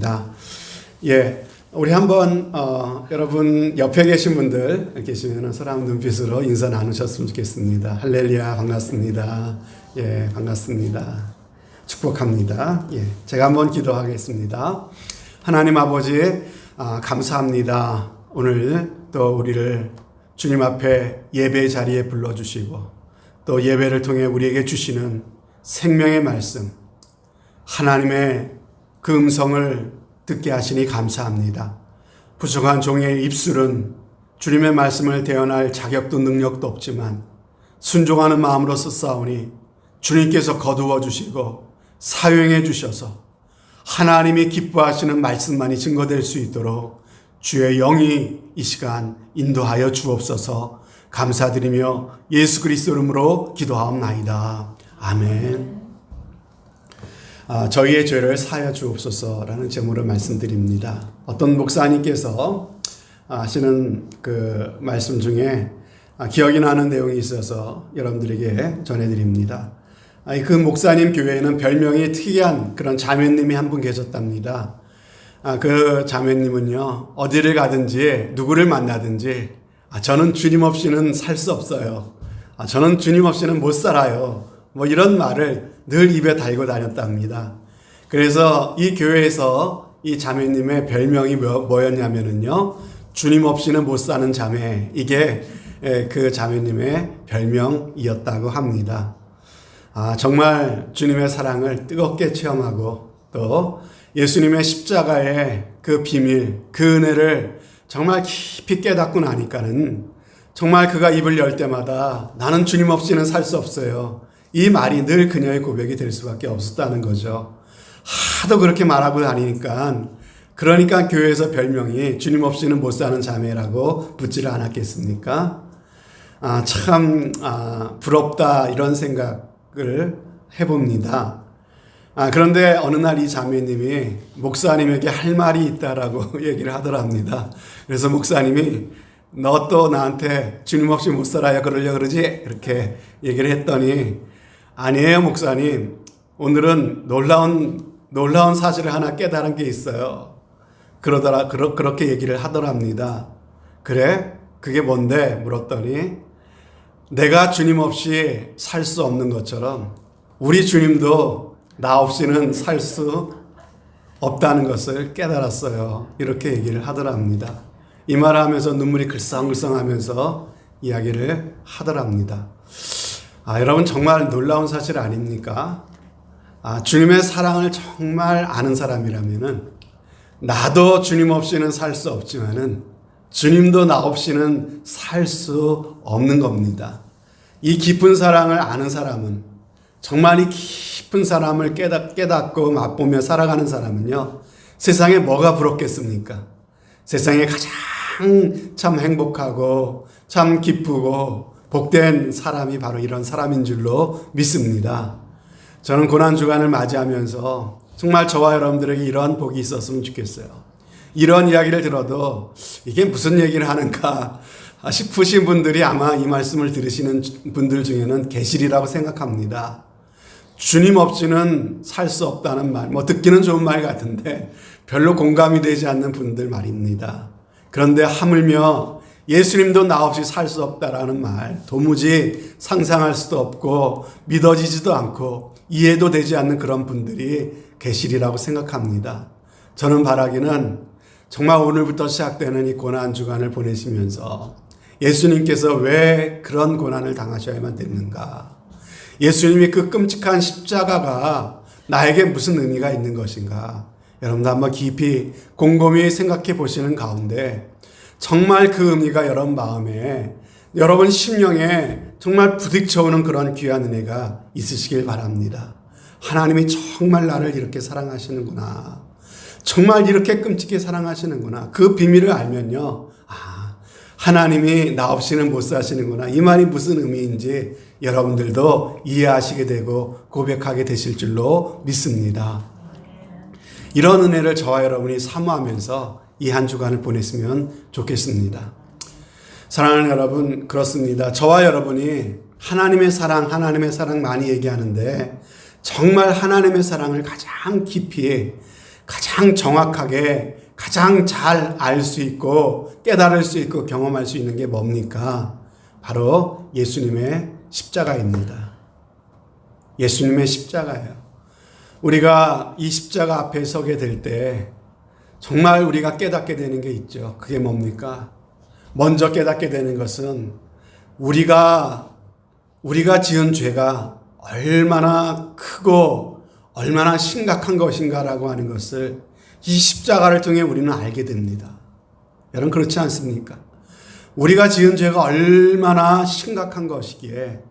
하겠습니다. 우리 한번 여러분 옆에 계신 분들 계시면 사람 눈빛으로 인사 나누셨으면 좋겠습니다. 할렐루야, 반갑습니다. 반갑습니다. 축복합니다. 제가 한번 기도하겠습니다. 하나님 아버지, 감사합니다. 오늘 또 우리를 주님 앞에 예배 자리에 불러주시고 또 예배를 통해 우리에게 주시는 생명의 말씀, 하나님의 그 음성을 듣게 하시니 감사합니다. 부족한 종의 입술은 주님의 말씀을 대언할 자격도 능력도 없지만 순종하는 마음으로 쓰사오니 주님께서 거두어 주시고 사용해 주셔서 하나님이 기뻐하시는 말씀만이 증거될 수 있도록 주의 영이 이 시간 인도하여 주옵소서. 감사드리며 예수 그리스도 이름으로 기도하옵나이다. 아멘. 저희의 죄를 사하여 주옵소서라는 제목으로 말씀드립니다. 어떤 목사님께서 하시는 그 말씀 중에 기억이 나는 내용이 있어서 여러분들에게 전해드립니다. 그 목사님 교회에는 별명이 특이한 그런 자매님이 한 분 계셨답니다. 그 자매님은요, 어디를 가든지 누구를 만나든지 저는 주님 없이는 살 수 없어요. 저는 주님 없이는 못 살아요. 이런 말을 늘 입에 달고 다녔답니다. 그래서 이 교회에서 이 자매님의 별명이 뭐였냐면요, 주님 없이는 못 사는 자매. 이게 그 자매님의 별명이었다고 합니다. 정말 주님의 사랑을 뜨겁게 체험하고 또 예수님의 십자가의 그 비밀, 그 은혜를 정말 깊이 깨닫고 나니까는 정말 그가 입을 열 때마다 나는 주님 없이는 살 수 없어요. 이 말이 늘 그녀의 고백이 될 수밖에 없었다는 거죠. 하도 그렇게 말하고 다니니까 그러니까 교회에서 별명이 주님 없이는 못 사는 자매라고 붙지를 않았겠습니까? 참 부럽다 이런 생각을 해봅니다. 그런데 어느 날 이 자매님이 목사님에게 할 말이 있다라고 얘기를 하더랍니다. 그래서 목사님이 너 또 나한테 주님 없이 못 살아야 그러려고 그러지? 이렇게 얘기를 했더니 아니에요 목사님, 오늘은 놀라운 사실을 하나 깨달은 게 있어요. 그렇게 얘기를 하더랍니다. 그래? 그게 뭔데? 물었더니 내가 주님 없이 살 수 없는 것처럼 우리 주님도 나 없이는 살 수 없다는 것을 깨달았어요. 이렇게 얘기를 하더랍니다. 이 말을 하면서 눈물이 글썽글썽하면서 이야기를 하더랍니다. 여러분 정말 놀라운 사실 아닙니까? 주님의 사랑을 정말 아는 사람이라면은 나도 주님 없이는 살 수 없지만은 주님도 나 없이는 살 수 없는 겁니다. 이 깊은 사랑을 아는 사람은, 정말 이 깊은 사람을 깨닫고 맛보며 살아가는 사람은요, 세상에 뭐가 부럽겠습니까? 세상에 가장 참 행복하고 참 기쁘고 복된 사람이 바로 이런 사람인 줄로 믿습니다. 저는 고난주간을 맞이하면서 정말 저와 여러분들에게 이런 복이 있었으면 좋겠어요. 이런 이야기를 들어도 이게 무슨 얘기를 하는가 싶으신 분들이 아마 이 말씀을 들으시는 분들 중에는 계시리라고 생각합니다. 주님 없이는 살 수 없다는 말, 듣기는 좋은 말 같은데 별로 공감이 되지 않는 분들 말입니다. 그런데 하물며 예수님도 나 없이 살 수 없다라는 말, 도무지 상상할 수도 없고 믿어지지도 않고 이해도 되지 않는 그런 분들이 계시리라고 생각합니다. 저는 바라기는 정말 오늘부터 시작되는 이 고난주간을 보내시면서 예수님께서 왜 그런 고난을 당하셔야만 됐는가? 예수님이 그 끔찍한 십자가가 나에게 무슨 의미가 있는 것인가? 여러분도 한번 깊이 곰곰이 생각해 보시는 가운데 정말 그 의미가 여러분 마음에, 여러분 심령에 정말 부딪혀오는 그런 귀한 은혜가 있으시길 바랍니다. 하나님이 정말 나를 이렇게 사랑하시는구나. 정말 이렇게 끔찍히 사랑하시는구나. 그 비밀을 알면요, 하나님이 나 없이는 못 사시는구나. 이 말이 무슨 의미인지 여러분들도 이해하시게 되고 고백하게 되실 줄로 믿습니다. 이런 은혜를 저와 여러분이 사모하면서 이 한 주간을 보냈으면 좋겠습니다. 사랑하는 여러분, 그렇습니다. 저와 여러분이 하나님의 사랑 많이 얘기하는데 정말 하나님의 사랑을 가장 깊이, 가장 정확하게 가장 잘 알 수 있고 깨달을 수 있고 경험할 수 있는 게 뭡니까? 바로 예수님의 십자가입니다. 예수님의 십자가예요. 우리가 이 십자가 앞에 서게 될 때 정말 우리가 깨닫게 되는 게 있죠. 그게 뭡니까? 먼저 깨닫게 되는 것은 우리가 지은 죄가 얼마나 크고 얼마나 심각한 것인가라고 하는 것을 이 십자가를 통해 우리는 알게 됩니다. 여러분 그렇지 않습니까? 우리가 지은 죄가 얼마나 심각한 것이기에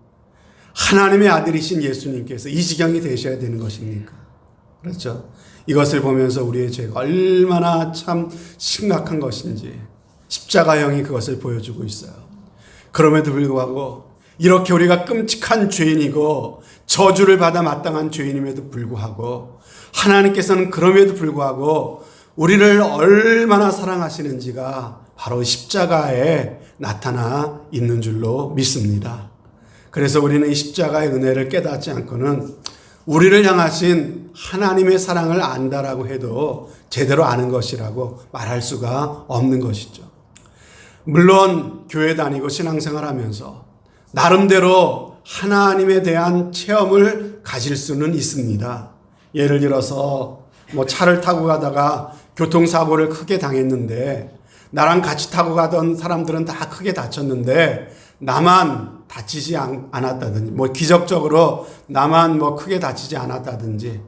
하나님의 아들이신 예수님께서 이 지경이 되셔야 되는 것입니까? 그렇죠? 이것을 보면서 우리의 죄가 얼마나 참 심각한 것인지 십자가형이 그것을 보여주고 있어요. 그럼에도 불구하고 이렇게 우리가 끔찍한 죄인이고 저주를 받아 마땅한 죄인임에도 불구하고 하나님께서는 그럼에도 불구하고 우리를 얼마나 사랑하시는지가 바로 십자가에 나타나 있는 줄로 믿습니다. 그래서 우리는 이 십자가의 은혜를 깨닫지 않고는 우리를 향하신 하나님의 사랑을 안다라고 해도 제대로 아는 것이라고 말할 수가 없는 것이죠. 물론 교회 다니고 신앙생활 하면서 나름대로 하나님에 대한 체험을 가질 수는 있습니다. 예를 들어서 차를 타고 가다가 교통사고를 크게 당했는데 나랑 같이 타고 가던 사람들은 다 크게 다쳤는데 나만 다치지 않았다든지 기적적으로 나만 크게 다치지 않았다든지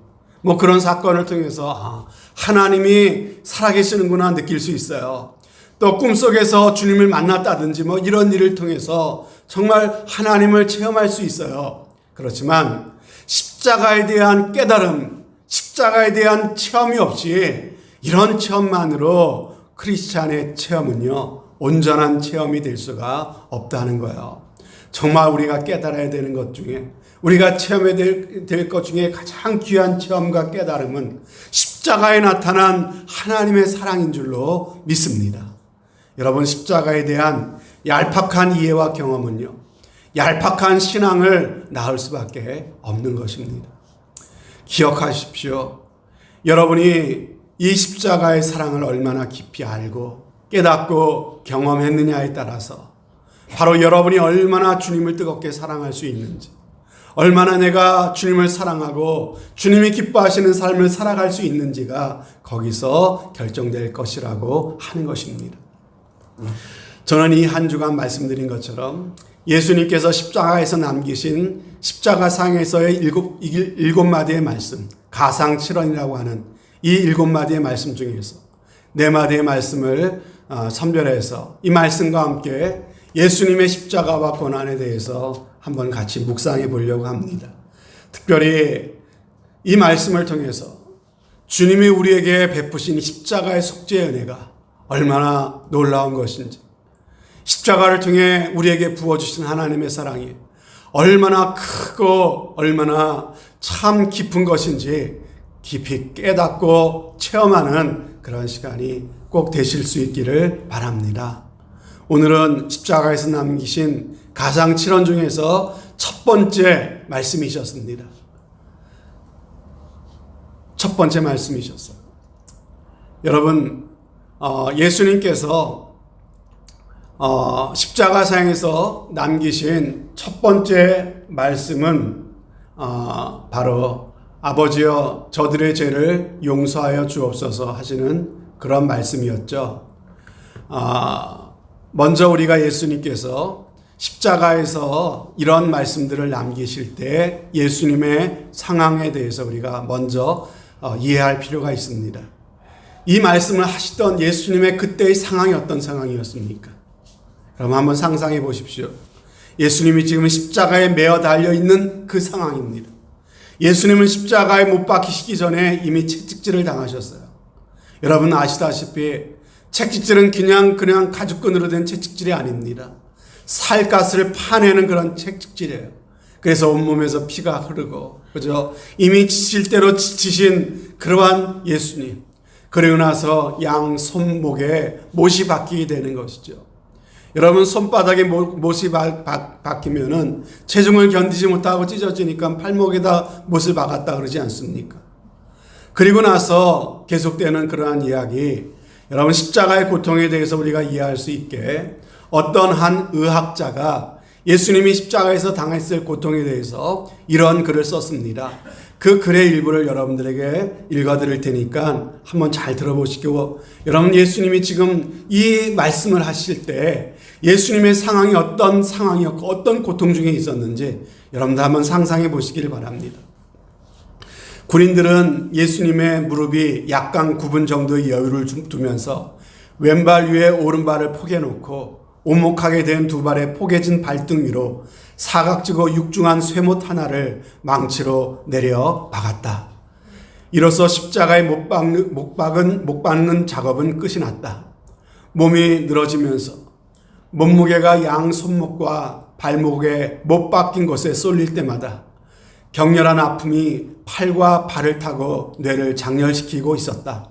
그런 사건을 통해서 하나님이 살아계시는구나 느낄 수 있어요. 또 꿈속에서 주님을 만났다든지 이런 일을 통해서 정말 하나님을 체험할 수 있어요. 그렇지만 십자가에 대한 깨달음, 십자가에 대한 체험이 없이 이런 체험만으로 크리스찬의 체험은요 온전한 체험이 될 수가 없다는 거예요. 정말 우리가 깨달아야 되는 것 중에 우리가 체험해야 될 것 중에 가장 귀한 체험과 깨달음은 십자가에 나타난 하나님의 사랑인 줄로 믿습니다. 여러분 십자가에 대한 얄팍한 이해와 경험은요 얄팍한 신앙을 낳을 수밖에 없는 것입니다. 기억하십시오. 여러분이 이 십자가의 사랑을 얼마나 깊이 알고 깨닫고 경험했느냐에 따라서 바로 여러분이 얼마나 주님을 뜨겁게 사랑할 수 있는지, 얼마나 내가 주님을 사랑하고 주님이 기뻐하시는 삶을 살아갈 수 있는지가 거기서 결정될 것이라고 하는 것입니다. 저는 이 한 주간 말씀드린 것처럼 예수님께서 십자가에서 남기신 십자가상에서의 일곱 마디의 말씀, 가상칠언이라고 하는 이 일곱 마디의 말씀 중에서 네 마디의 말씀을 선별해서 이 말씀과 함께 예수님의 십자가와 고난에 대해서 한번 같이 묵상해 보려고 합니다. 특별히 이 말씀을 통해서 주님이 우리에게 베푸신 십자가의 속죄의 은혜가 얼마나 놀라운 것인지, 십자가를 통해 우리에게 부어주신 하나님의 사랑이 얼마나 크고 얼마나 참 깊은 것인지 깊이 깨닫고 체험하는 그런 시간이 꼭 되실 수 있기를 바랍니다. 오늘은 십자가에서 남기신 가상칠언 중에서 첫 번째 말씀이셨습니다. 첫 번째 말씀이셨어요. 여러분, 예수님께서 십자가상에서 남기신 첫 번째 말씀은 바로 아버지여 저들의 죄를 용서하여 주옵소서 하시는 그런 말씀이었죠. 먼저 우리가 예수님께서 십자가에서 이런 말씀들을 남기실 때 예수님의 상황에 대해서 우리가 먼저 이해할 필요가 있습니다. 이 말씀을 하시던 예수님의 그때의 상황이 어떤 상황이었습니까? 그럼 한번 상상해 보십시오. 예수님이 지금 십자가에 매어 달려있는 그 상황입니다. 예수님은 십자가에 못 박히시기 전에 이미 채찍질을 당하셨어요. 여러분 아시다시피 채찍질은 그냥 가죽끈으로 된 채찍질이 아닙니다. 살갗을 파내는 그런 채찍질이에요. 그래서 온몸에서 피가 흐르고, 그죠? 이미 지칠 대로 지치신 그러한 예수님. 그러고 나서 양 손목에 못이 박히게 되는 것이죠. 여러분 손바닥에 못이 박히면은 체중을 견디지 못하고 찢어지니까 팔목에다 못을 박았다 그러지 않습니까? 그리고 나서 계속되는 그러한 이야기, 여러분 십자가의 고통에 대해서 우리가 이해할 수 있게 어떤 한 의학자가 예수님이 십자가에서 당했을 고통에 대해서 이런 글을 썼습니다. 그 글의 일부를 여러분들에게 읽어드릴 테니까 한번 잘 들어보시고, 여러분 예수님이 지금 이 말씀을 하실 때 예수님의 상황이 어떤 상황이었고 어떤 고통 중에 있었는지 여러분들 한번 상상해 보시길 바랍니다. 군인들은 예수님의 무릎이 약간 9분 정도의 여유를 두면서 왼발 위에 오른발을 포개놓고 오목하게 된 두 발의 포개진 발등 위로 사각지고 육중한 쇠못 하나를 망치로 내려 박았다. 이로써 십자가에 못 박는 작업은 끝이 났다. 몸이 늘어지면서 몸무게가 양 손목과 발목에 못 박힌 곳에 쏠릴 때마다 격렬한 아픔이 팔과 발을 타고 뇌를 장렬시키고 있었다.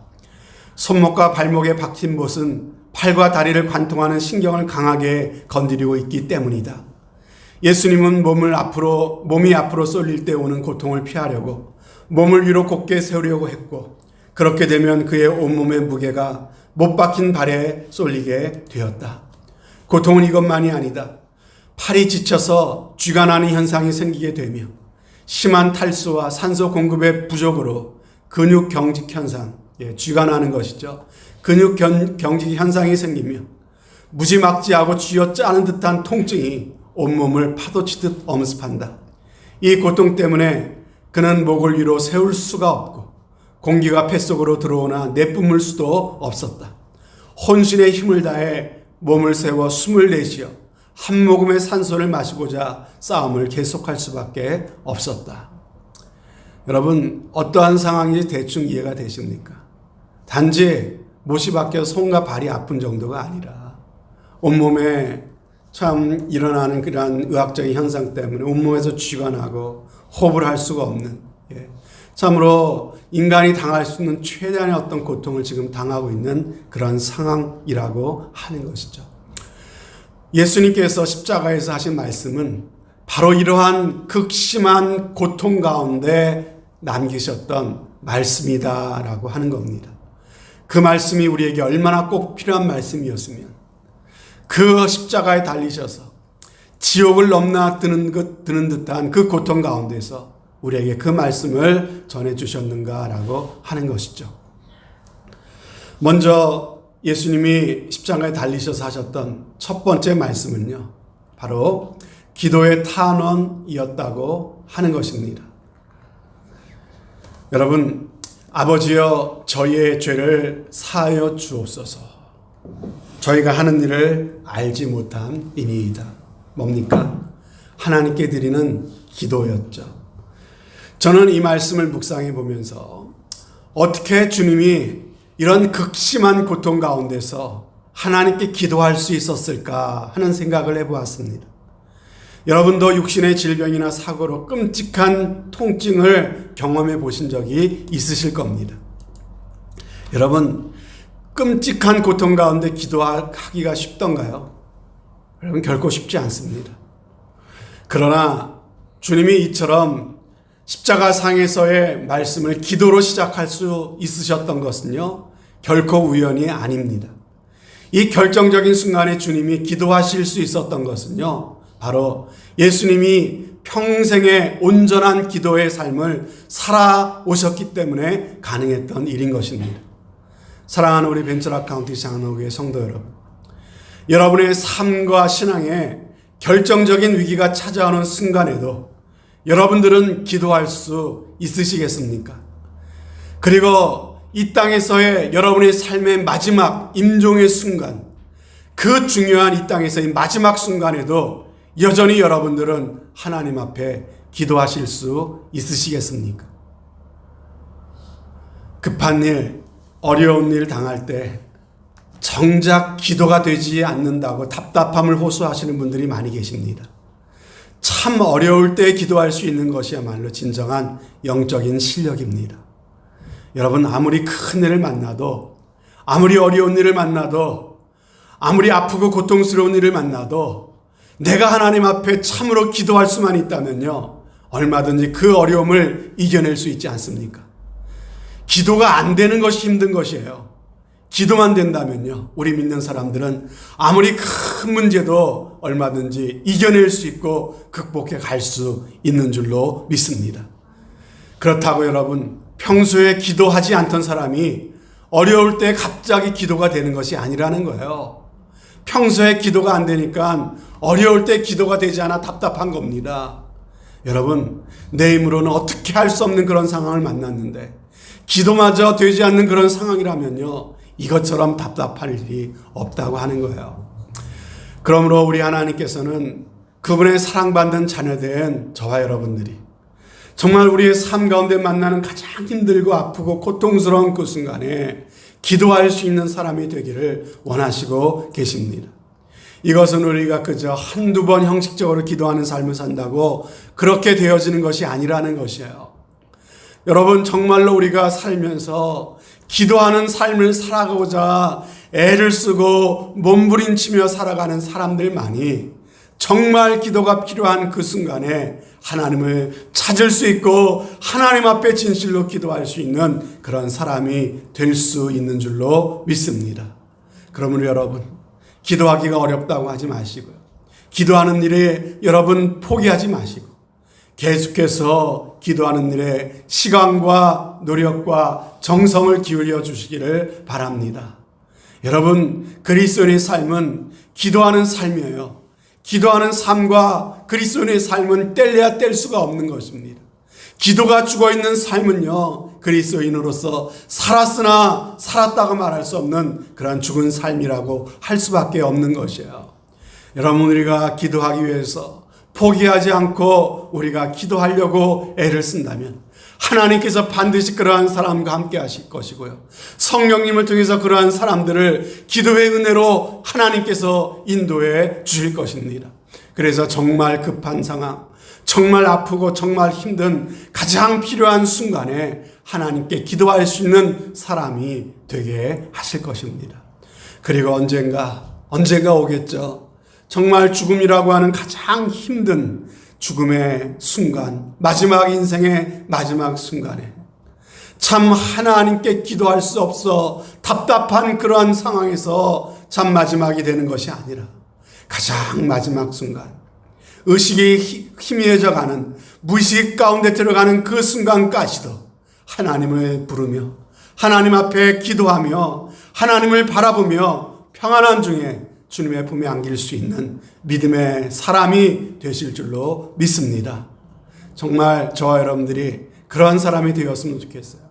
손목과 발목에 박힌 못은 팔과 다리를 관통하는 신경을 강하게 건드리고 있기 때문이다. 예수님은 몸이 앞으로 쏠릴 때 오는 고통을 피하려고 몸을 위로 곧게 세우려고 했고, 그렇게 되면 그의 온몸의 무게가 못 박힌 발에 쏠리게 되었다. 고통은 이것만이 아니다. 팔이 지쳐서 쥐가 나는 현상이 생기게 되며 심한 탈수와 산소 공급의 부족으로 근육 경직 현상, 쥐가 나는 것이죠. 근육 경직 현상이 생기며 무지막지하고 쥐어짜는 듯한 통증이 온몸을 파도치듯 엄습한다. 이 고통 때문에 그는 목을 위로 세울 수가 없고 공기가 폐속으로 들어오나 내뿜을 수도 없었다. 혼신의 힘을 다해 몸을 세워 숨을 내쉬어 한 모금의 산소를 마시고자 싸움을 계속할 수밖에 없었다. 여러분, 어떠한 상황인지 대충 이해가 되십니까? 단지 못이 박혀 손과 발이 아픈 정도가 아니라 온몸에 참 일어나는 그러한 의학적인 현상 때문에 온몸에서 쥐가 나고 호흡을 할 수가 없는, 참으로 인간이 당할 수 있는 최대한의 어떤 고통을 지금 당하고 있는 그런 상황이라고 하는 것이죠. 예수님께서 십자가에서 하신 말씀은 바로 이러한 극심한 고통 가운데 남기셨던 말씀이다라고 하는 겁니다. 그 말씀이 우리에게 얼마나 꼭 필요한 말씀이었으면 그 십자가에 달리셔서 지옥을 넘나드는 듯한 그 고통 가운데서 우리에게 그 말씀을 전해주셨는가라고 하는 것이죠. 먼저 예수님이 십자가에 달리셔서 하셨던 첫 번째 말씀은요, 바로 기도의 탄원이었다고 하는 것입니다. 여러분, 아버지여 저희의 죄를 사하여 주옵소서. 저희가 하는 일을 알지 못함이니이다. 뭡니까? 하나님께 드리는 기도였죠. 저는 이 말씀을 묵상해 보면서 어떻게 주님이 이런 극심한 고통 가운데서 하나님께 기도할 수 있었을까 하는 생각을 해보았습니다. 여러분도 육신의 질병이나 사고로 끔찍한 통증을 경험해 보신 적이 있으실 겁니다. 여러분, 끔찍한 고통 가운데 기도하기가 쉽던가요? 여러분, 결코 쉽지 않습니다. 그러나 주님이 이처럼 십자가상에서의 말씀을 기도로 시작할 수 있으셨던 것은요, 결코 우연이 아닙니다. 이 결정적인 순간에 주님이 기도하실 수 있었던 것은요, 바로 예수님이 평생의 온전한 기도의 삶을 살아오셨기 때문에 가능했던 일인 것입니다. 사랑하는 우리 벤처락 카운티 장로교회 성도 여러분, 여러분의 삶과 신앙에 결정적인 위기가 찾아오는 순간에도 여러분들은 기도할 수 있으시겠습니까? 그리고 이 땅에서의 여러분의 삶의 마지막 임종의 순간, 그 중요한 이 땅에서의 마지막 순간에도 여전히 여러분들은 하나님 앞에 기도하실 수 있으시겠습니까? 급한 일, 어려운 일 당할 때 정작 기도가 되지 않는다고 답답함을 호소하시는 분들이 많이 계십니다. 참 어려울 때 기도할 수 있는 것이야말로 진정한 영적인 실력입니다. 여러분, 아무리 큰 일을 만나도, 아무리 어려운 일을 만나도, 아무리 아프고 고통스러운 일을 만나도 내가 하나님 앞에 참으로 기도할 수만 있다면요, 얼마든지 그 어려움을 이겨낼 수 있지 않습니까? 기도가 안 되는 것이 힘든 것이에요. 기도만 된다면요, 우리 믿는 사람들은 아무리 큰 문제도 얼마든지 이겨낼 수 있고 극복해 갈 수 있는 줄로 믿습니다. 그렇다고 여러분, 평소에 기도하지 않던 사람이 어려울 때 갑자기 기도가 되는 것이 아니라는 거예요. 평소에 기도가 안 되니까 어려울 때 기도가 되지 않아 답답한 겁니다. 여러분, 내 힘으로는 어떻게 할 수 없는 그런 상황을 만났는데 기도마저 되지 않는 그런 상황이라면요, 이것처럼 답답할 일이 없다고 하는 거예요. 그러므로 우리 하나님께서는 그분의 사랑받는 자녀된 저와 여러분들이 정말 우리의 삶 가운데 만나는 가장 힘들고 아프고 고통스러운 그 순간에 기도할 수 있는 사람이 되기를 원하시고 계십니다. 이것은 우리가 그저 한두 번 형식적으로 기도하는 삶을 산다고 그렇게 되어지는 것이 아니라는 것이에요. 여러분, 정말로 우리가 살면서 기도하는 삶을 살아가고자 애를 쓰고 몸부림치며 살아가는 사람들만이 정말 기도가 필요한 그 순간에 하나님을 찾을 수 있고 하나님 앞에 진실로 기도할 수 있는 그런 사람이 될 수 있는 줄로 믿습니다. 그러므로 여러분, 기도하기가 어렵다고 하지 마시고요, 기도하는 일에 여러분 포기하지 마시고 계속해서 기도하는 일에 시간과 노력과 정성을 기울여 주시기를 바랍니다. 여러분, 그리스도인의 삶은 기도하는 삶이에요. 기도하는 삶과 그리스도인의 삶은 뗄래야 뗄 수가 없는 것입니다. 기도가 죽어있는 삶은요, 그리스도인으로서 살았으나 살았다고 말할 수 없는 그런 죽은 삶이라고 할 수밖에 없는 것이에요. 여러분, 우리가 기도하기 위해서 포기하지 않고 우리가 기도하려고 애를 쓴다면 하나님께서 반드시 그러한 사람과 함께 하실 것이고요, 성령님을 통해서 그러한 사람들을 기도의 은혜로 하나님께서 인도해 주실 것입니다. 그래서 정말 급한 상황, 정말 아프고 정말 힘든 가장 필요한 순간에 하나님께 기도할 수 있는 사람이 되게 하실 것입니다. 그리고 언젠가 오겠죠. 정말 죽음이라고 하는 가장 힘든 죽음의 순간, 마지막 인생의 마지막 순간에 참 하나님께 기도할 수 없어 답답한 그러한 상황에서 참 마지막이 되는 것이 아니라 가장 마지막 순간, 의식이 희미해져 가는, 무의식 가운데 들어가는 그 순간까지도 하나님을 부르며 하나님 앞에 기도하며 하나님을 바라보며 평안한 중에 주님의 품에 안길 수 있는 믿음의 사람이 되실 줄로 믿습니다. 정말 저와 여러분들이 그러한 사람이 되었으면 좋겠어요.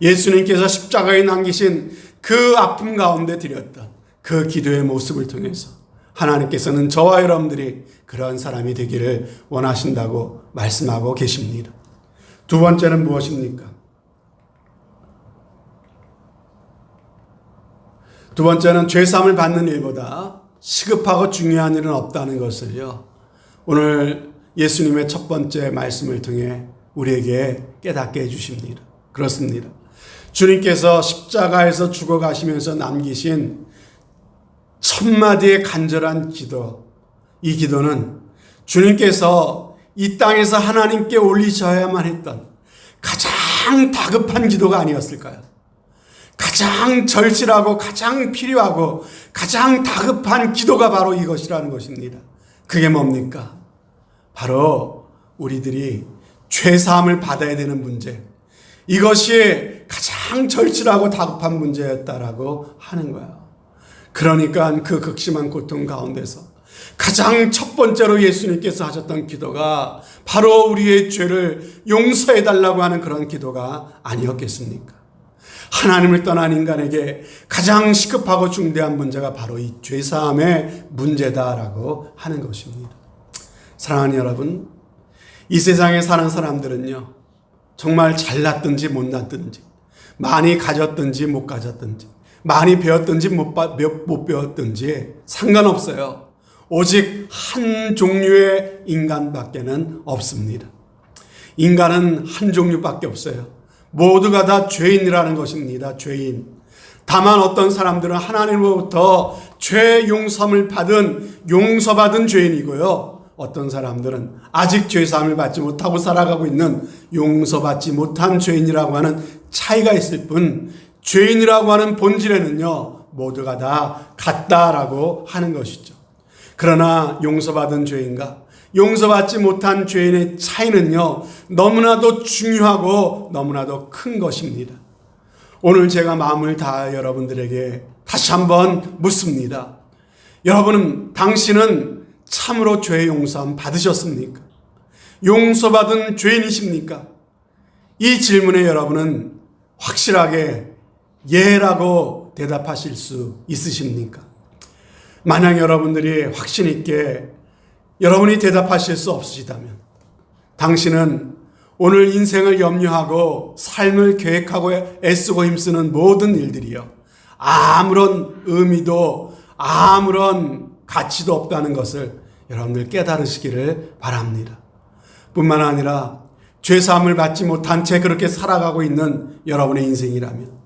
예수님께서 십자가에 남기신 그 아픔 가운데 드렸던 그 기도의 모습을 통해서 하나님께서는 저와 여러분들이 그러한 사람이 되기를 원하신다고 말씀하고 계십니다. 두 번째는 무엇입니까? 두 번째는 죄사함을 받는 일보다 시급하고 중요한 일은 없다는 것을요, 오늘 예수님의 첫 번째 말씀을 통해 우리에게 깨닫게 해주십니다. 그렇습니다. 주님께서 십자가에서 죽어가시면서 남기신 천마디의 간절한 기도, 이 기도는 주님께서 이 땅에서 하나님께 올리셔야만 했던 가장 다급한 기도가 아니었을까요? 가장 절실하고 가장 필요하고 가장 다급한 기도가 바로 이것이라는 것입니다. 그게 뭡니까? 바로 우리들이 죄사함을 받아야 되는 문제, 이것이 가장 절실하고 다급한 문제였다라고 하는 거예요. 그러니까 그 극심한 고통 가운데서 가장 첫 번째로 예수님께서 하셨던 기도가 바로 우리의 죄를 용서해 달라고 하는 그런 기도가 아니었겠습니까? 하나님을 떠난 인간에게 가장 시급하고 중대한 문제가 바로 이 죄사함의 문제다라고 하는 것입니다. 사랑하는 여러분, 이 세상에 사는 사람들은요, 정말 잘났든지 못났든지, 많이 가졌든지 못 가졌든지, 많이 배웠든지 못 배웠든지 상관없어요. 오직 한 종류의 인간밖에는 없습니다. 인간은 한 종류밖에 없어요. 모두가 다 죄인이라는 것입니다. 죄인. 다만 어떤 사람들은 하나님으로부터 죄 용서를 받은, 용서받은 죄인이고요, 어떤 사람들은 아직 죄사함을 받지 못하고 살아가고 있는 용서받지 못한 죄인이라고 하는 차이가 있을 뿐 죄인이라고 하는 본질에는요 모두가 다 같다라고 하는 것이죠. 그러나 용서받은 죄인과 용서받지 못한 죄인의 차이는요 너무나도 중요하고 너무나도 큰 것입니다. 오늘 제가 마음을 다해 여러분들에게 다시 한번 묻습니다. 여러분은 당신은 참으로 죄의 용서함 받으셨습니까? 용서받은 죄인이십니까? 이 질문에 여러분은 확실하게 예라고 대답하실 수 있으십니까? 만약 여러분들이 확신 있게 여러분이 대답하실 수 없으시다면 당신은 오늘 인생을 염려하고 삶을 계획하고 애쓰고 힘쓰는 모든 일들이요 아무런 의미도 아무런 가치도 없다는 것을 여러분들 깨달으시기를 바랍니다. 뿐만 아니라 죄사함을 받지 못한 채 그렇게 살아가고 있는 여러분의 인생이라면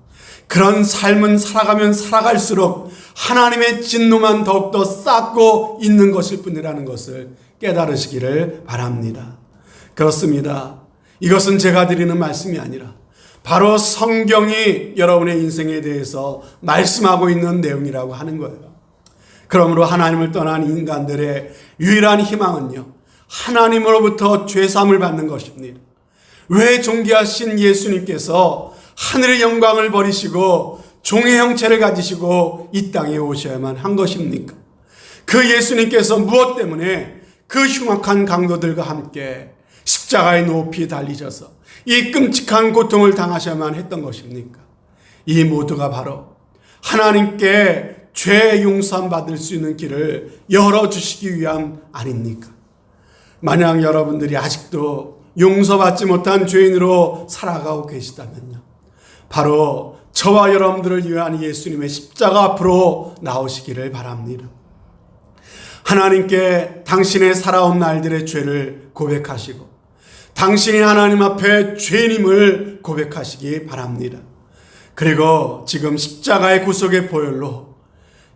그런 삶은 살아가면 살아갈수록 하나님의 진노만 더욱더 쌓고 있는 것일 뿐이라는 것을 깨달으시기를 바랍니다. 그렇습니다. 이것은 제가 드리는 말씀이 아니라 바로 성경이 여러분의 인생에 대해서 말씀하고 있는 내용이라고 하는 거예요. 그러므로 하나님을 떠난 인간들의 유일한 희망은요 하나님으로부터 죄사함을 받는 것입니다. 왜 존귀하신 예수님께서 하늘의 영광을 버리시고 종의 형체를 가지시고 이 땅에 오셔야만 한 것입니까? 그 예수님께서 무엇 때문에 그 흉악한 강도들과 함께 십자가에 높이 달리셔서 이 끔찍한 고통을 당하셔야만 했던 것입니까? 이 모두가 바로 하나님께 죄 용서함 받을 수 있는 길을 열어주시기 위함 아닙니까? 만약 여러분들이 아직도 용서받지 못한 죄인으로 살아가고 계시다면요 바로 저와 여러분들을 위한 예수님의 십자가 앞으로 나오시기를 바랍니다. 하나님께 당신의 살아온 날들의 죄를 고백하시고 당신이 하나님 앞에 죄인임을 고백하시기 바랍니다. 그리고 지금 십자가의 구속의 보혈로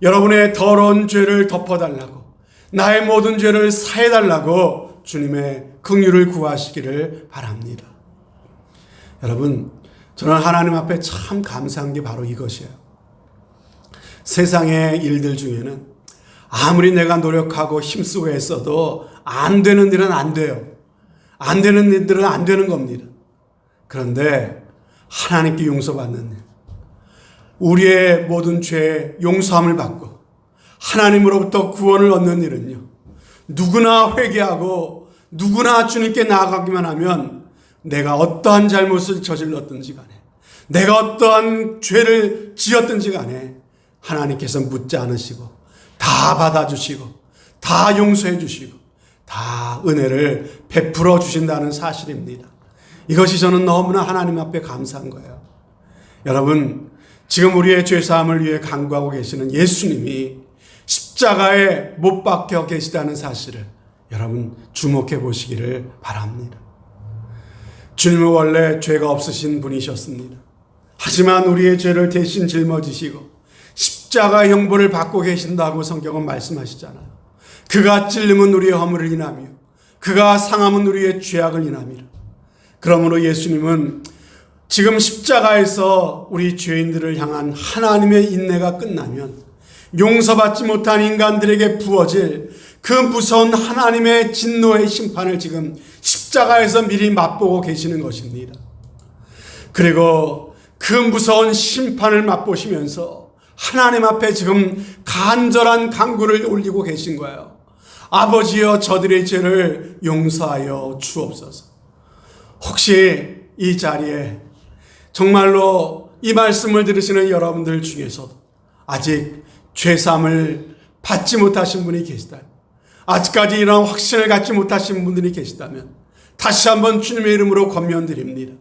여러분의 더러운 죄를 덮어달라고 나의 모든 죄를 사해달라고 주님의 긍휼을 구하시기를 바랍니다. 여러분 저는 하나님 앞에 참 감사한 게 바로 이것이에요. 세상의 일들 중에는 아무리 내가 노력하고 힘쓰고 애써도 안 되는 일은 안 돼요. 안 되는 일들은 안 되는 겁니다. 그런데 하나님께 용서받는 일, 우리의 모든 죄 용서함을 받고 하나님으로부터 구원을 얻는 일은요 누구나 회개하고 누구나 주님께 나아가기만 하면 내가 어떠한 잘못을 저질렀든지 간에 내가 어떠한 죄를 지었든지 간에 하나님께서 묻지 않으시고 다 받아주시고 다 용서해 주시고 다 은혜를 베풀어 주신다는 사실입니다. 이것이 저는 너무나 하나님 앞에 감사한 거예요. 여러분 지금 우리의 죄사함을 위해 간구하고 계시는 예수님이 십자가에 못 박혀 계시다는 사실을 여러분 주목해 보시기를 바랍니다. 주님은 원래 죄가 없으신 분이셨습니다. 하지만 우리의 죄를 대신 짊어지시고 십자가의 형벌을 받고 계신다고 성경은 말씀하시잖아요. 그가 찔림은 우리의 허물을 인하며 그가 상함은 우리의 죄악을 인함이라. 그러므로 예수님은 지금 십자가에서 우리 죄인들을 향한 하나님의 인내가 끝나면 용서받지 못한 인간들에게 부어질 그 무서운 하나님의 진노의 심판을 지금 십자가에서 미리 맛보고 계시는 것입니다. 그리고 그 무서운 심판을 맛보시면서 하나님 앞에 지금 간절한 간구를 올리고 계신 거예요. 아버지여 저들의 죄를 용서하여 주옵소서. 혹시 이 자리에 정말로 이 말씀을 들으시는 여러분들 중에서도 아직 죄사함을 받지 못하신 분이 계시다면, 아직까지 이런 확신을 갖지 못하신 분들이 계시다면 다시 한번 주님의 이름으로 권면드립니다.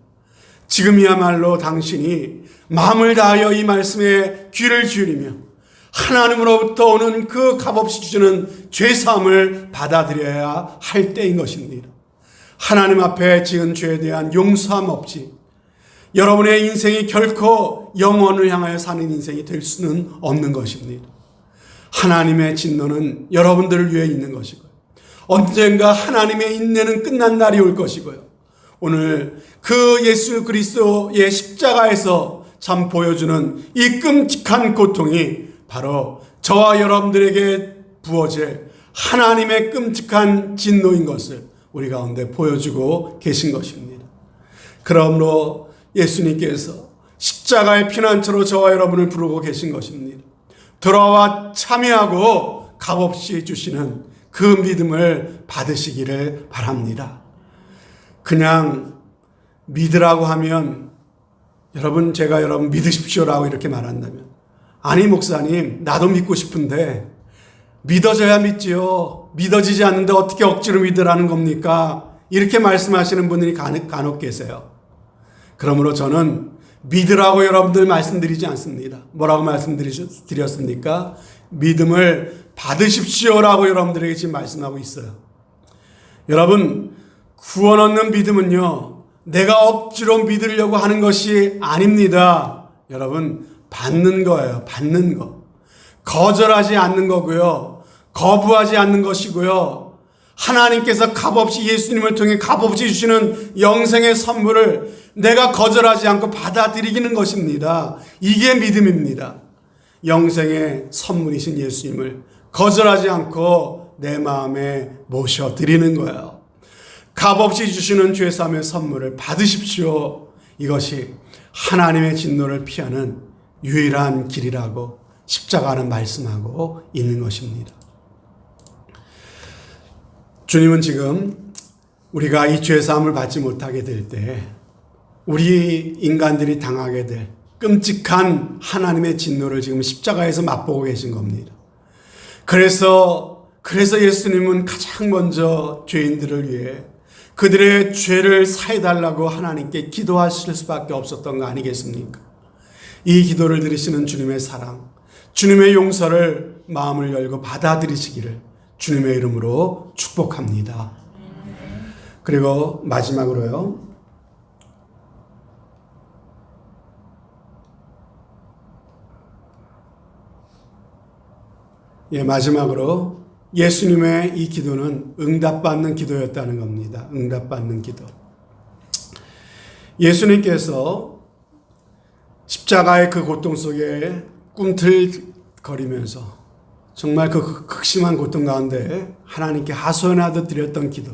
지금이야말로 당신이 마음을 다하여 이 말씀에 귀를 기울이며 하나님으로부터 오는 그 값없이 주시는 죄사함을 받아들여야 할 때인 것입니다. 하나님 앞에 지은 죄에 대한 용서함 없이 여러분의 인생이 결코 영원을 향하여 사는 인생이 될 수는 없는 것입니다. 하나님의 진노는 여러분들을 위해 있는 것이고요. 언젠가 하나님의 인내는 끝난 날이 올 것이고요. 오늘 그 예수 그리스도의 십자가에서 참 보여주는 이 끔찍한 고통이 바로 저와 여러분들에게 부어질 하나님의 끔찍한 진노인 것을 우리 가운데 보여주고 계신 것입니다. 그러므로 예수님께서 십자가의 피난처로 저와 여러분을 부르고 계신 것입니다. 돌아와 참여하고 값없이 주시는 그 믿음을 받으시기를 바랍니다. 그냥 믿으라고 하면 여러분, 제가 여러분 믿으십시오라고 이렇게 말한다면, 아니 목사님 나도 믿고 싶은데 믿어져야 믿지요. 믿어지지 않는데 어떻게 억지로 믿으라는 겁니까? 이렇게 말씀하시는 분들이 간혹 계세요. 그러므로 저는 믿으라고 여러분들 말씀드리지 않습니다. 뭐라고 말씀드렸습니까? 믿음을 받으십시오라고 여러분들에게 지금 말씀하고 있어요. 여러분, 구원 얻는 믿음은요, 내가 억지로 믿으려고 하는 것이 아닙니다. 여러분, 받는 거예요. 받는 거. 거절하지 않는 거고요. 거부하지 않는 것이고요. 하나님께서 값없이 예수님을 통해 값없이 주시는 영생의 선물을 내가 거절하지 않고 받아들이기는 것입니다. 이게 믿음입니다. 영생의 선물이신 예수님을 거절하지 않고 내 마음에 모셔드리는 거예요. 값없이 주시는 죄사함의 선물을 받으십시오. 이것이 하나님의 진노를 피하는 유일한 길이라고 십자가는 말씀하고 있는 것입니다. 주님은 지금 우리가 이 죄사함을 받지 못하게 될 때 우리 인간들이 당하게 될 끔찍한 하나님의 진노를 지금 십자가에서 맛보고 계신 겁니다. 그래서 예수님은 가장 먼저 죄인들을 위해 그들의 죄를 사해달라고 하나님께 기도하실 수밖에 없었던 거 아니겠습니까? 이 기도를 들으시는 주님의 사랑, 주님의 용서를 마음을 열고 받아들이시기를 주님의 이름으로 축복합니다. 그리고 마지막으로요. 마지막으로 예수님의 이 기도는 응답받는 기도였다는 겁니다. 응답받는 기도. 예수님께서 십자가의 그 고통 속에 꿈틀거리면서 정말 그 극심한 고통 가운데 하나님께 하소연하듯 드렸던 기도.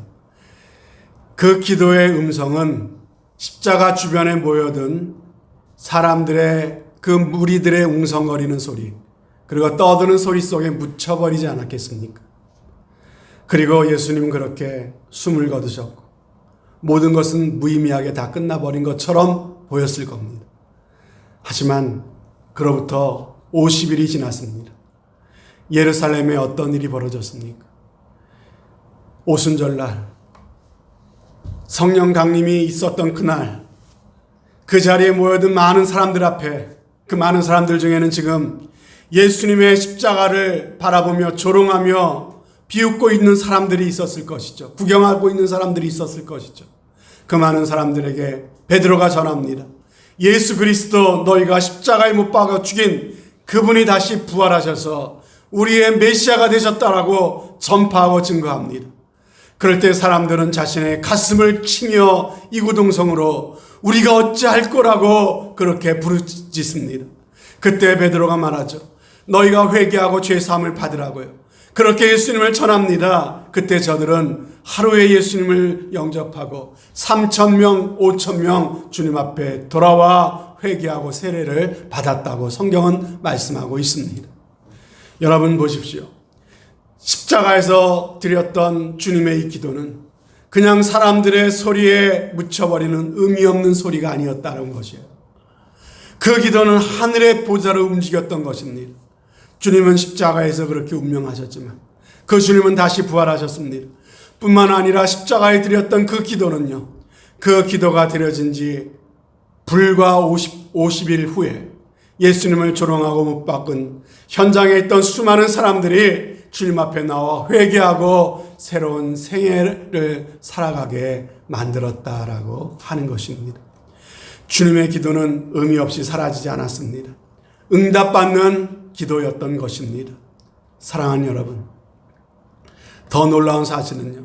그 기도의 음성은 십자가 주변에 모여든 사람들의 그 무리들의 웅성거리는 소리, 그리고 떠드는 소리 속에 묻혀버리지 않았겠습니까? 그리고 예수님은 그렇게 숨을 거두셨고 모든 것은 무의미하게 다 끝나버린 것처럼 보였을 겁니다. 하지만 그로부터 50일이 지났습니다. 예루살렘에 어떤 일이 벌어졌습니까? 오순절날 성령 강림이 있었던 그날, 그 자리에 모여든 많은 사람들 앞에, 그 많은 사람들 중에는 지금 예수님의 십자가를 바라보며 조롱하며 비웃고 있는 사람들이 있었을 것이죠. 구경하고 있는 사람들이 있었을 것이죠. 그 많은 사람들에게 베드로가 전합니다. 예수 그리스도, 너희가 십자가에 못 박아 죽인 그분이 다시 부활하셔서 우리의 메시아가 되셨다라고 전파하고 증거합니다. 그럴 때 사람들은 자신의 가슴을 치며 이구동성으로 우리가 어찌할 거라고 그렇게 부르짖습니다. 그때 베드로가 말하죠. 너희가 회개하고 죄사함을 받으라고요. 그렇게 예수님을 전합니다. 그때 저들은 하루에 예수님을 영접하고 3,000명, 5,000명 주님 앞에 돌아와 회개하고 세례를 받았다고 성경은 말씀하고 있습니다. 여러분 보십시오. 십자가에서 드렸던 주님의 이 기도는 그냥 사람들의 소리에 묻혀버리는 의미 없는 소리가 아니었다는 것이에요. 그 기도는 하늘의 보좌를 움직였던 것입니다. 주님은 십자가에서 그렇게 운명하셨지만 그 주님은 다시 부활하셨습니다. 뿐만 아니라 십자가에 드렸던 그 기도는요, 그 기도가 드려진 지 불과 50일 후에 예수님을 조롱하고 못 박은 현장에 있던 수많은 사람들이 주님 앞에 나와 회개하고 새로운 생애를 살아가게 만들었다라고 하는 것입니다. 주님의 기도는 의미 없이 사라지지 않았습니다. 응답받는 기도였던 것입니다. 사랑하는 여러분, 더 놀라운 사실은요,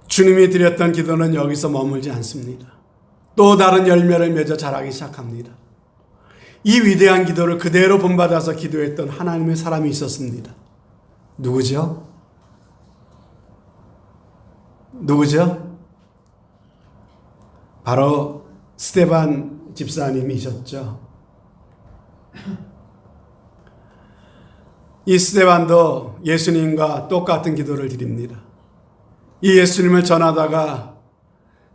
주님이 드렸던 기도는 여기서 머물지 않습니다. 또 다른 열매를 맺어 자라기 시작합니다. 이 위대한 기도를 그대로 본받아서 기도했던 하나님의 사람이 있었습니다. 누구죠? 누구죠? 바로 스데반 집사님이셨죠. 이 스데반도 예수님과 똑같은 기도를 드립니다. 이 예수님을 전하다가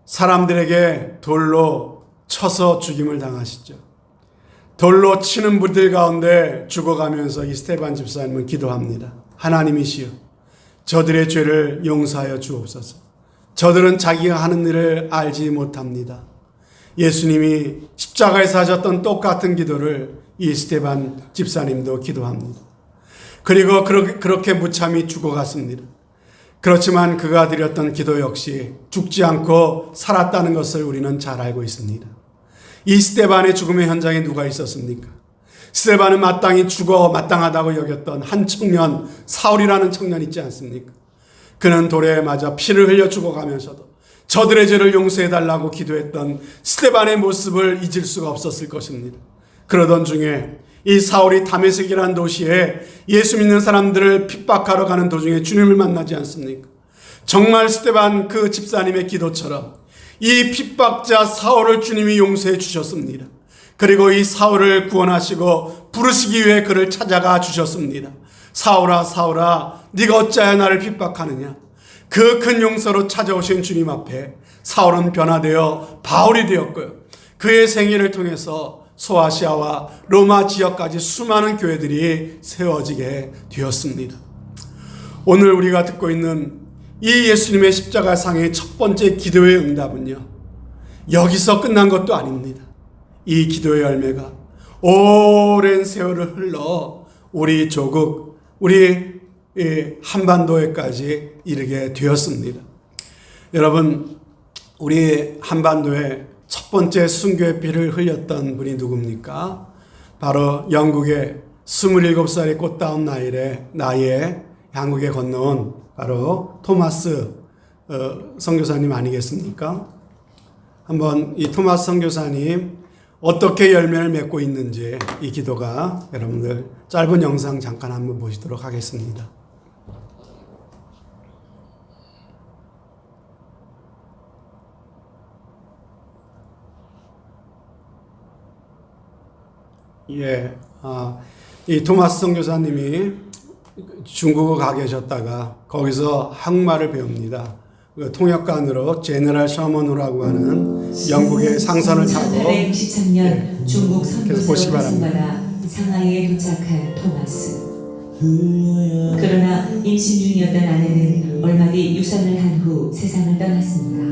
사람들에게 돌로 쳐서 죽임을 당하시죠. 돌로 치는 불들 가운데 죽어가면서 이 스데반 집사님은 기도합니다. 하나님이시여, 저들의 죄를 용서하여 주옵소서. 저들은 자기가 하는 일을 알지 못합니다. 예수님이 십자가에서 하셨던 똑같은 기도를 이 스데반 집사님도 기도합니다. 그리고 그렇게 무참히 죽어갔습니다. 그렇지만 그가 드렸던 기도 역시 죽지 않고 살았다는 것을 우리는 잘 알고 있습니다. 이 스데반의 죽음의 현장에 누가 있었습니까? 스데반은 마땅히 죽어 마땅하다고 여겼던 한 청년, 사울이라는 청년 있지 않습니까? 그는 돌에 맞아 피를 흘려 죽어가면서도 저들의 죄를 용서해달라고 기도했던 스데반의 모습을 잊을 수가 없었을 것입니다. 그러던 중에 이 사울이 다메섹이라는 도시에 예수 믿는 사람들을 핍박하러 가는 도중에 주님을 만나지 않습니까? 정말 스데반 그 집사님의 기도처럼 이 핍박자 사울을 주님이 용서해 주셨습니다. 그리고 이 사울을 구원하시고 부르시기 위해 그를 찾아가 주셨습니다. 사울아, 사울아, 네가 어찌하여 나를 핍박하느냐? 그 큰 용서로 찾아오신 주님 앞에 사울은 변화되어 바울이 되었고요. 그의 생애를 통해서 소아시아와 로마 지역까지 수많은 교회들이 세워지게 되었습니다. 오늘 우리가 듣고 있는 이 예수님의 십자가상의 첫 번째 기도의 응답은요, 여기서 끝난 것도 아닙니다. 이 기도의 열매가 오랜 세월을 흘러 우리 조국, 우리 한반도에까지 이르게 되었습니다. 여러분, 우리 한반도에 첫 번째 순교의 피를 흘렸던 분이 누굽니까? 바로 영국의 27살의 꽃다운 나이에 한국에 건너온 바로 토마스 선교사님 아니겠습니까? 한번 이 토마스 선교사님 어떻게 열매를 맺고 있는지 이 기도가 여러분들 짧은 영상 잠깐 한번 보시도록 하겠습니다. 이 토마스 선교사님이 중국어 가 계셨다가 거기서 한국말을 배웁니다. 통역관으로 제너럴 셔먼호라고 하는 영국의 상선을 타고 1863년 중국 계속 보시기 선교사로 바랍니다. 파송받아 상하이에 도착한 토마스. 그러나 임신 중이었던 아내는 얼마 뒤 유산을 한 후 세상을 떠났습니다.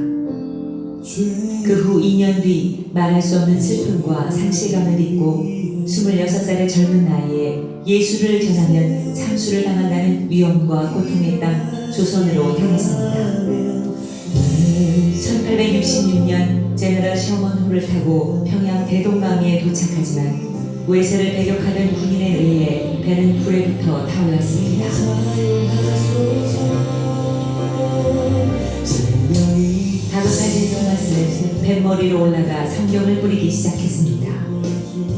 그 후 2년 뒤 말할 수 없는 슬픔과 상실감을 딛고 26살의 젊은 나이에 예수를 전하면 참수를 당한다는 위험과 고통의 땅 조선으로 향했습니다. 1866년 제너럴 셔먼호를 타고 평양 대동강에 도착하지만 외세를 배격하던 군인에 의해 배는 불에 붙어 타올랐습니다. 다급해진 토마스는 뱃머리로 올라가 성경을 뿌리기 시작했습니다.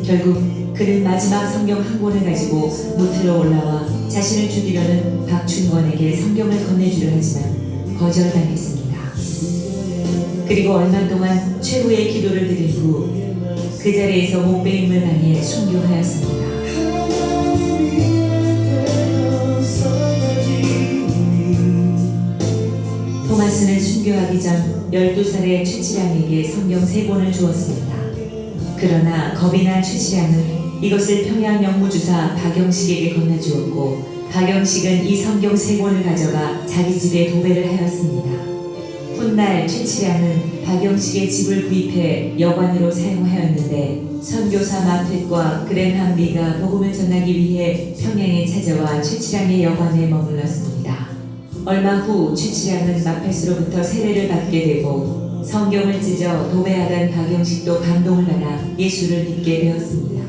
결국 그는 마지막 성경 한 권을 가지고 무트로 올라와 자신을 죽이려는 박춘권에게 성경을 건네주려 하지만 거절당했습니다. 그리고 얼마 동안 최후의 기도를 드린 후 그 자리에서 목베임을 당해 순교하였습니다. 토마스는 순교하기 전 12살의 최치량에게 성경 3권을 주었습니다. 그러나 겁이 난 최치량은 이것을 평양 영무주사 박영식에게 건네주었고 박영식은 이 성경 3권을 가져가 자기 집에 도배를 하였습니다. 훗날 최치량은 박영식의 집을 구입해 여관으로 사용하였는데 선교사 마텟과 그레함 리가 복음을 전하기 위해 평양에 찾아와 최치량의 여관에 머물렀습니다. 얼마 후 최치량은 마텟으로부터 세례를 받게 되고 성경을 찢어 도배하던 박영식도 감동을 받아 예수를 믿게 되었습니다.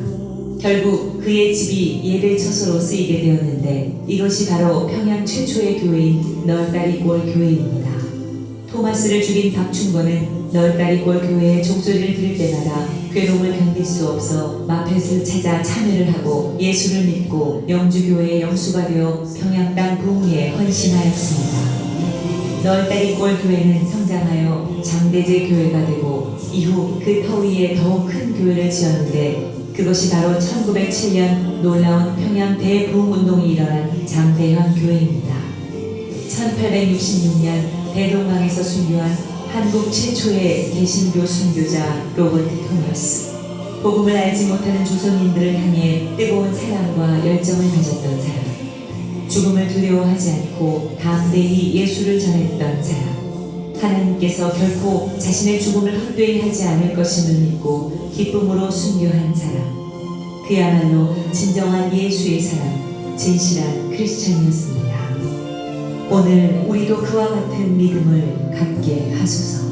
결국 그의 집이 예배처소로 쓰이게 되었는데 이것이 바로 평양 최초의 교회인 널다리골 교회입니다. 토마스를 죽인 박충권은 널다리골 교회의 종소리를 들을 때마다 괴로움을 견딜 수 없어 마펫을 찾아 참여를 하고 예수를 믿고 영주교회의 영수가 되어 평양 땅 부흥에 헌신하였습니다. 널다리골 교회는 성장하여 장대제 교회가 되고 이후 그 터 위에 더욱 큰 교회를 지었는데 그것이 바로 1907년 놀라운 평양 대부흥운동이 일어난 장대현 교회입니다. 1866년 대동강에서 순교한 한국 최초의 개신교 순교자 로버트 토머스. 복음을 알지 못하는 조선인들을 향해 뜨거운 사랑과 열정을 가졌던 사람. 죽음을 두려워하지 않고 담대히 예수를 전했던 사람. 하나님께서 결코 자신의 죽음을 헛되이 하지 않을 것임을 믿고 기쁨으로 순교한 사람. 그야말로 진정한 예수의 사람, 진실한 크리스찬이었습니다. 오늘 우리도 그와 같은 믿음을 갖게 하소서.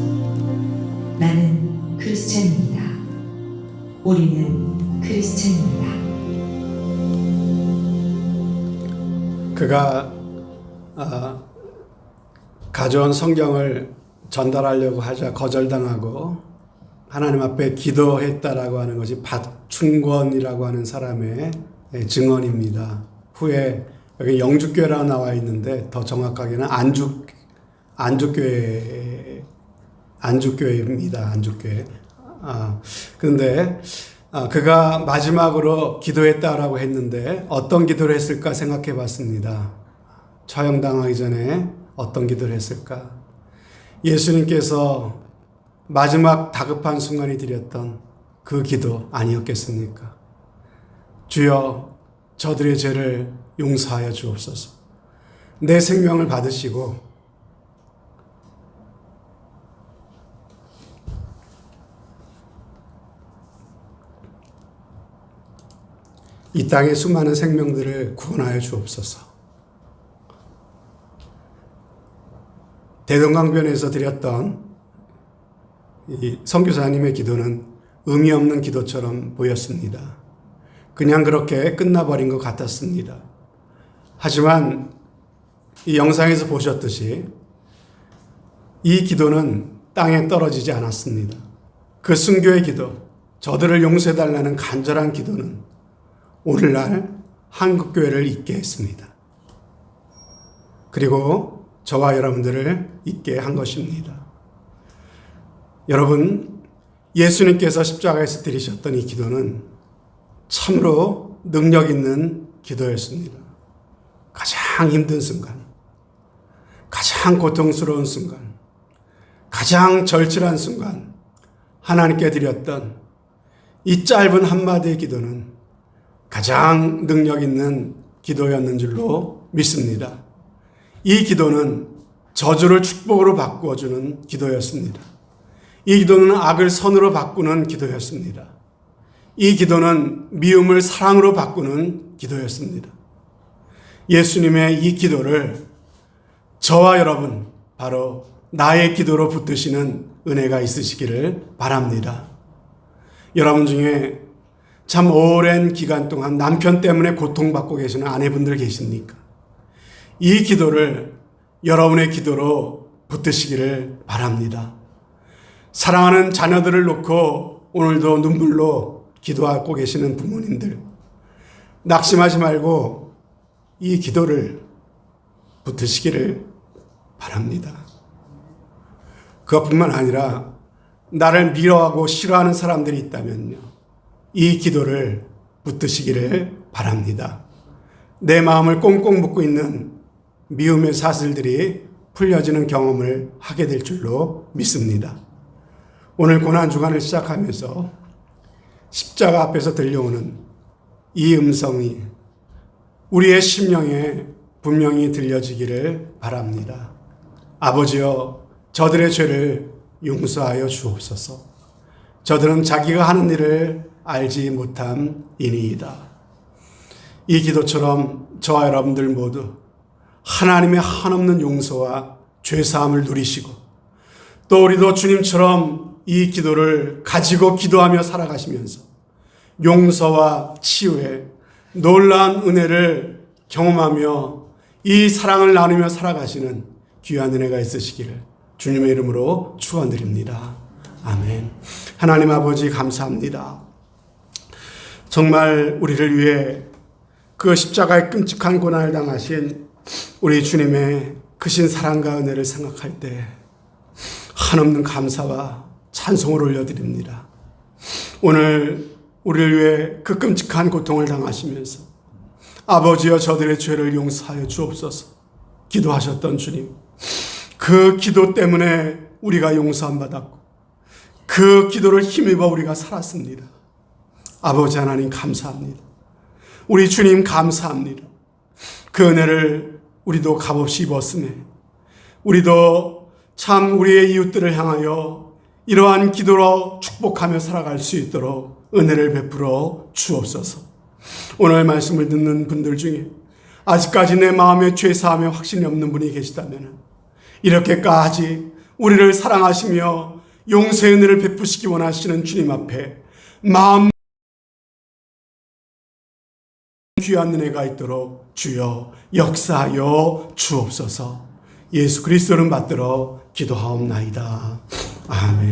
나는 크리스찬입니다. 우리는 크리스찬입니다. 그가 가져온 성경을 전달하려고 하자 거절당하고 하나님 앞에 기도했다라고 하는 것이 박충권이라고 하는 사람의 증언입니다. 후에 여기 영주교회라고 나와 있는데 더 정확하게는 안주교회입니다. 안주교회. 그런데 그가 마지막으로 기도했다라고 했는데 어떤 기도를 했을까 생각해 봤습니다. 처형당하기 전에 어떤 기도를 했을까? 예수님께서 마지막 다급한 순간이 드렸던 그 기도 아니었겠습니까? 주여, 저들의 죄를 용서하여 주옵소서. 내 생명을 받으시고 이 땅의 수많은 생명들을 구원하여 주옵소서. 대동강변에서 드렸던 이 선교사님의 기도는 의미 없는 기도처럼 보였습니다. 그냥 그렇게 끝나버린 것 같았습니다. 하지만 이 영상에서 보셨듯이 이 기도는 땅에 떨어지지 않았습니다. 그 순교의 기도, 저들을 용서해달라는 간절한 기도는 오늘날 한국교회를 있게 했습니다. 그리고 저와 여러분들을 있게 한 것입니다. 여러분, 예수님께서 십자가에서 드리셨던 이 기도는 참으로 능력 있는 기도였습니다. 가장 힘든 순간, 가장 고통스러운 순간, 가장 절실한 순간 하나님께 드렸던 이 짧은 한마디의 기도는 가장 능력 있는 기도였는 줄로 믿습니다. 이 기도는 저주를 축복으로 바꾸어주는 기도였습니다. 이 기도는 악을 선으로 바꾸는 기도였습니다. 이 기도는 미움을 사랑으로 바꾸는 기도였습니다. 예수님의 이 기도를 저와 여러분, 바로 나의 기도로 붙드시는 은혜가 있으시기를 바랍니다. 여러분 중에 참 오랜 기간 동안 남편 때문에 고통받고 계시는 아내분들 계십니까? 이 기도를 여러분의 기도로 붙드시기를 바랍니다. 사랑하는 자녀들을 놓고 오늘도 눈물로 기도하고 계시는 부모님들, 낙심하지 말고 이 기도를 붙드시기를 바랍니다. 그것뿐만 아니라 나를 미워하고 싫어하는 사람들이 있다면요, 이 기도를 붙드시기를 바랍니다. 내 마음을 꽁꽁 묶고 있는 미움의 사슬들이 풀려지는 경험을 하게 될 줄로 믿습니다. 오늘 고난주간을 시작하면서 십자가 앞에서 들려오는 이 음성이 우리의 심령에 분명히 들려지기를 바랍니다. 아버지여, 저들의 죄를 용서하여 주옵소서. 저들은 자기가 하는 일을 알지 못함이니이다. 이 기도처럼 저와 여러분들 모두 하나님의 한없는 용서와 죄사함을 누리시고 또 우리도 주님처럼 이 기도를 가지고 기도하며 살아가시면서 용서와 치유의 놀라운 은혜를 경험하며 이 사랑을 나누며 살아가시는 귀한 은혜가 있으시기를 주님의 이름으로 축원드립니다. 아멘. 하나님 아버지 감사합니다. 정말 우리를 위해 그 십자가의 끔찍한 고난을 당하신 우리 주님의 크신 사랑과 은혜를 생각할 때 한없는 감사와 찬송을 올려드립니다. 오늘 우리를 위해 그 끔찍한 고통을 당하시면서 아버지여 저들의 죄를 용서하여 주옵소서 기도하셨던 주님, 그 기도 때문에 우리가 용서함 받았고 그 기도를 힘입어 우리가 살았습니다. 아버지 하나님 감사합니다. 우리 주님 감사합니다. 그 은혜를 우리도 값없이 입었음에 우리도 참 우리의 이웃들을 향하여 이러한 기도로 축복하며 살아갈 수 있도록 은혜를 베풀어 주옵소서. 오늘 말씀을 듣는 분들 중에 아직까지 내 마음에 죄사함에 확신이 없는 분이 계시다면 이렇게까지 우리를 사랑하시며 용서의 은혜를 베푸시기 원하시는 주님 앞에 마음 귀한 은혜가 있도록 주여 역사하여 주옵소서. 예수 그리스도를 받들어 기도하옵나이다. 아멘.